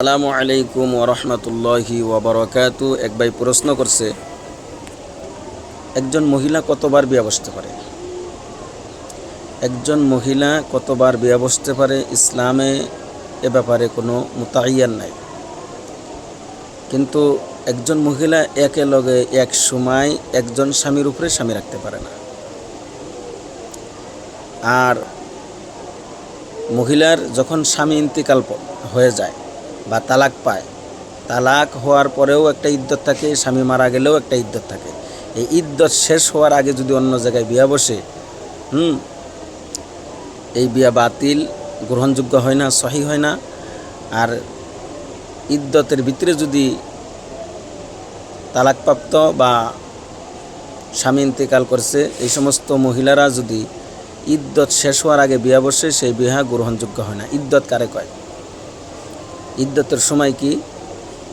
আসসালামু আলাইকুম ওরহমতুল্লাহি ওবরাকাতু। এক ভাই প্রশ্ন করছে, একজন মহিলা কতবার বিয়ে বসতে পারে? একজন মহিলা কতবার বিয়ে বসতে পারে ইসলামে এ ব্যাপারে কোনো মুতায়্যান নাই, কিন্তু একজন মহিলা একেলগে এক সময় একজন স্বামীর উপরে স্বামী রাখতে পারে না। আর মহিলার যখন স্বামী ইন্তিকাল হয়ে যায় বা তালাক পায়, তালাক হওয়ার পরেও একটা ইদ্যত থাকে, স্বামী মারা গেলেও একটা ইদ্যত থাকে। এই ইদ্যত শেষ হওয়ার আগে যদি অন্য জায়গায় বিয়া বসে, এই বিয়া বাতিল, গ্রহণযোগ্য হয় না, সহি হয় না। আর ইদ্যতের ভিতরে যদি তালাকপ্রাপ্ত বা স্বামী ইন্তেকাল করছে এই সমস্ত মহিলারা যদি ইদ্যত শেষ হওয়ার আগে বিয়া বসে, সেই বিয়া গ্রহণযোগ্য হয় না। ইদ্যত কারে কয়? ইদ্যতের সময় কি?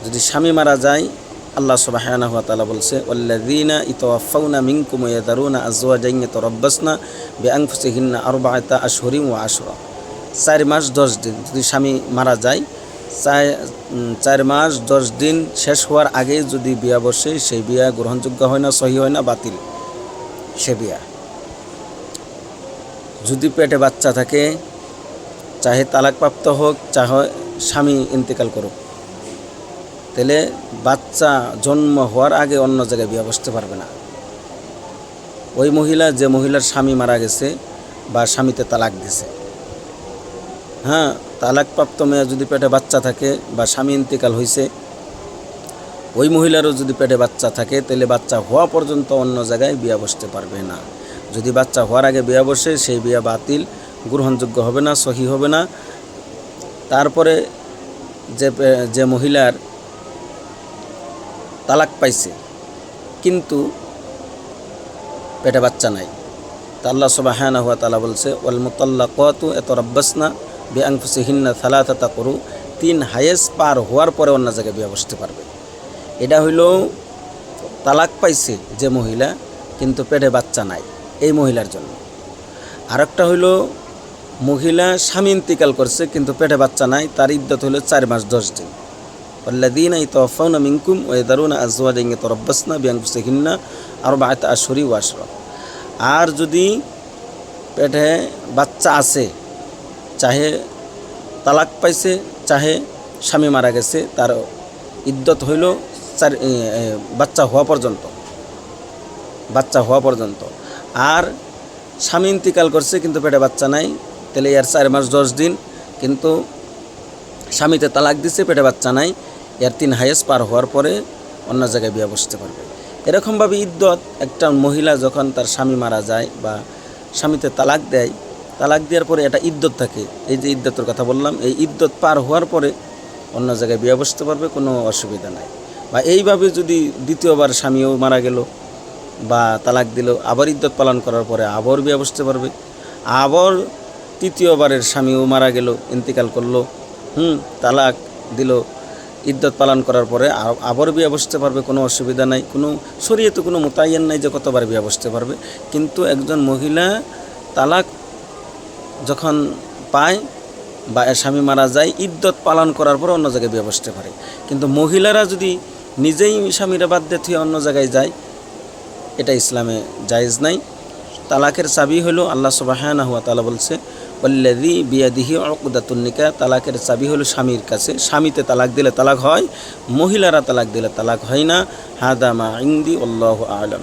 যদি স্বামী মারা যায়, আল্লাহ সুবহানাহু ওয়া তাআলা বলছে, ওয়াল্লাযীনা ইতাওয়াফাউনা মিনকুম ওয়া ইয়াযারুনা আযওয়াজান ইয়াতারাব্বাসনা বিআনফুসিহিন্না আরবাআতা আশহুরিন ওয়া আশরা। 4 মাস 10 দিন যদি স্বামী মারা যায়, 4 মাস 10 দিন শেষ হওয়ার আগে যদি বিয়া বসে, সেই বিয়া গ্রহণযোগ্য হয় না, সহি হয় না, বাতিল সে বিয়া। যদি পেটে বাচ্চা থাকে, চাহে তালাকপ্রাপ্ত হোক, চাহে স্বামী ইন্তেকাল করুক, তাহলে বাচ্চা জন্ম হওয়ার আগে অন্য জায়গায় বিয়ে বসতে পারবে না। ওই মহিলা, যে মহিলার স্বামী মারা গেছে বা স্বামীতে তালাক দিছে, তালাকপ্রাপ্ত মেয়ে যদি পেটে বাচ্চা থাকে বা স্বামী ইন্তেকাল হয়েছে, ওই মহিলারও যদি পেটে বাচ্চা থাকে, তাহলে বাচ্চা হওয়া পর্যন্ত অন্য জায়গায় বিয়ে বসতে পারবে না। যদি বাচ্চা হওয়ার আগে বিয়ে বসে, সেই বিয়ে বাতিল, গ্রহণযোগ্য হবে না, সহি হবে না। তারপরে যে মহিলার তালাক পাইছে কিন্তু পেটে বাচ্চা নাই, তা আল্লাহ সুবহানাহু ওয়া তাআলা বলছে, ওয়াল মুতাল্লাকাতু ইয়াতারাব্বাসনা বিআনফুসিহিন্না সালাসাতা কুরু। 3 হায়েজ পার হওয়ার পরে অন্য জায়গায় বিয়ে বসতে পারবে। এটা হইল তালাক পাইছে যে মহিলা কিন্তু পেটে বাচ্চা নাই, এই মহিলার জন্য। আরেকটা হইল মহিলা স্বামী ইন্তেকাল করছে কিন্তু পেটে বাচ্চা নাই, তার ইদ্যত হইল 4 মাস 10 দিন। ওয়াল্লাযীনা ইতাওয়াফাউনা মিনকুম ওয়া ইয়াযারুনা আযওয়াজান ইয়াতারাব্বাসনা বিআনফুসিহিন্না আরবাআতা আশহুরিন ওয়া আশরা। আর যদি পেটে বাচ্চা আছে, চাহে তালাক পাইছে, চাহে স্বামী মারা গেছে, তার ইদ্যত হইল বাচ্চা হওয়া পর্যন্ত। আর স্বামী ইন্তেকাল করছে কিন্তু পেটে বাচ্চা নাই, তাহলে এর 4 মাস 10 দিন, কিন্তু স্বামীতে তালাক দিছে, পেটে বাচ্চা নাই, এর 3 হায়েজ পার হওয়ার পরে অন্য জায়গায় বিয়ে বসতে পারবে। এরকমভাবে ইদ্যত, একটা মহিলা যখন তার স্বামী মারা যায় বা স্বামীতে তালাক দেয়, তালাক দেওয়ার পরে এটা ইদ্যত থাকে। এই যে ইদ্যতের কথা বললাম, এই ইদ্যত পার হওয়ার পরে অন্য জায়গায় বিয়ে বসতে পারবে, কোনো অসুবিধা নাই। বা এইভাবে যদি দ্বিতীয়বার স্বামীও মারা গেল বা তালাক দিল, আবার ইদ্যত পালন করার পরে আবার বিয়ে বসতে পারবে। আবার তৃতীয়বারের স্বামীও মারা গেল, ইন্তেকাল করলো, তালাক দিল, ইদ্যত পালন করার পরে আবার বিয়ে বসতে পারবে, কোনো অসুবিধা নাই। কোনো শরীয়তে কোনো মুতায়্যান নাই যে কতবার বিয়ে বসতে পারবে। কিন্তু একজন মহিলা তালাক যখন পায় বা স্বামী মারা যায়, ইদ্যত পালন করার পর অন্য জায়গায় বিয়ে বসতে পারে। কিন্তু মহিলারা যদি নিজেই স্বামীরা বাদ দিয়ে অন্য জায়গায় যায়, এটা ইসলামে জায়েজ নাই। তালাকের চাবি হলো, আল্লাহ সুবহানাহু ওয়া তাআলা বলছে, ওয়াল্লাযী বিয়াদিহি উকদাতুন নিকাহ। তালাকের চাবি হলো স্বামীর কাছে। স্বামীতে তালাক দিলে তালাক হয়, মহিলারা তালাক দিলে তালাক হয় না। হাদা মা ইনদি, আল্লাহু আ'লাম।